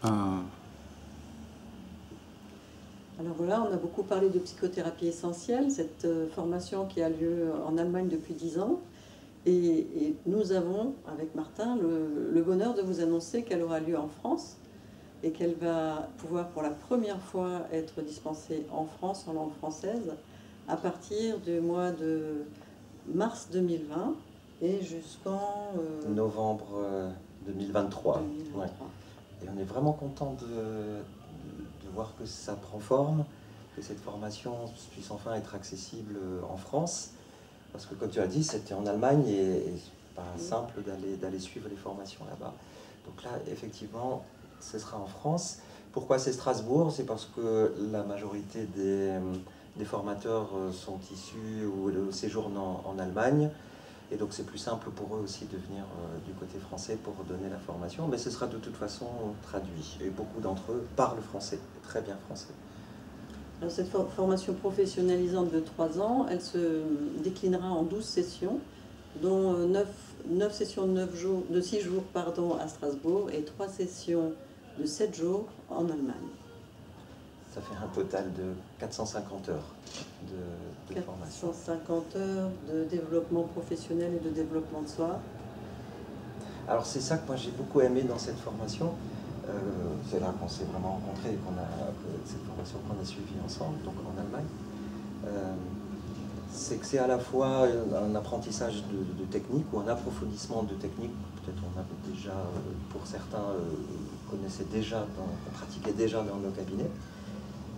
Ah. Alors voilà, on a beaucoup parlé de psychothérapie essentielle, cette formation qui a lieu en Allemagne depuis 10 ans. Et nous avons, avec Martin, le bonheur de vous annoncer qu'elle aura lieu en France et qu'elle va pouvoir pour la première fois être dispensée en France, en langue française, à partir du mois de mars 2020 et jusqu'en novembre 2023. 2023. Ouais. Et on est vraiment content de voir que ça prend forme, que cette formation puisse enfin être accessible en France. Parce que comme tu as dit, c'était en Allemagne et c'est pas simple d'aller suivre les formations là-bas. Donc là, effectivement, ce sera en France. Pourquoi c'est Strasbourg? C'est parce que la majorité des formateurs sont issus ou séjournent en Allemagne. Et donc c'est plus simple pour eux aussi de venir du côté français pour donner la formation. Mais ce sera de toute façon traduit. Et beaucoup d'entre eux parlent français, très bien français. Alors cette formation professionnalisante de 3 ans, elle se déclinera en 12 sessions, dont 9 sessions de 6 jours à Strasbourg et 3 sessions de 7 jours en Allemagne. Ça fait un total de 450 heures de formation. 450 heures de développement professionnel et de développement de soi. Alors c'est ça que moi j'ai beaucoup aimé dans cette formation. C'est là qu'on s'est vraiment rencontrés, cette formation qu'on a suivie ensemble, donc en Allemagne. C'est que c'est à la fois un apprentissage de technique ou un approfondissement de technique. Peut-être on avait déjà, pour certains, connaissait déjà, on pratiquait déjà dans nos cabinets.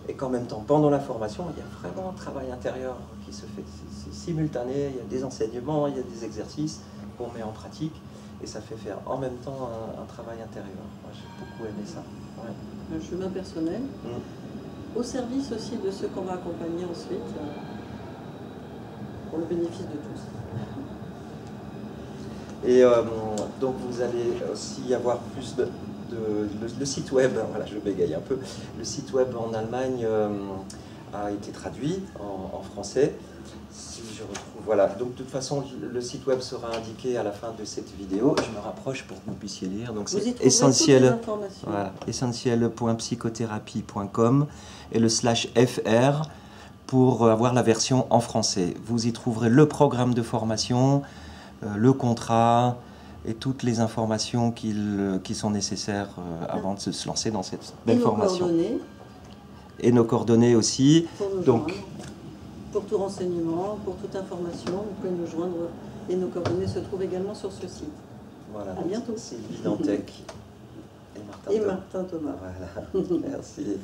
Et qu'en même temps, pendant la formation, il y a vraiment un travail intérieur qui se fait. C'est simultané, il y a des enseignements, il y a des exercices qu'on met en pratique. Et ça fait faire en même temps un travail intérieur. Moi, j'ai beaucoup aimé ça. Ouais. Un chemin personnel, au service aussi de ceux qu'on va accompagner ensuite, pour le bénéfice de tous. Et donc vous allez aussi avoir plus le site web, voilà, je bégaye un peu. Le site web en Allemagne a été traduit en français. Si je retrouve, voilà. Donc de toute façon, le site web sera indiqué à la fin de cette vidéo. Je me rapproche pour que vous puissiez lire. Donc c'est essentiel.psychothérapie.com et le /fr pour avoir la version en français. Vous y trouverez le programme de formation, le contrat et toutes les informations qui sont nécessaires avant de se lancer dans cette belle formation. Et nos coordonnées aussi. Donc, pour tout renseignement, pour toute information, vous pouvez nous joindre et nos coordonnées se trouvent également sur ce site. Voilà. À bientôt. Sylvie Dantec et Martin Thomas. Voilà. Merci.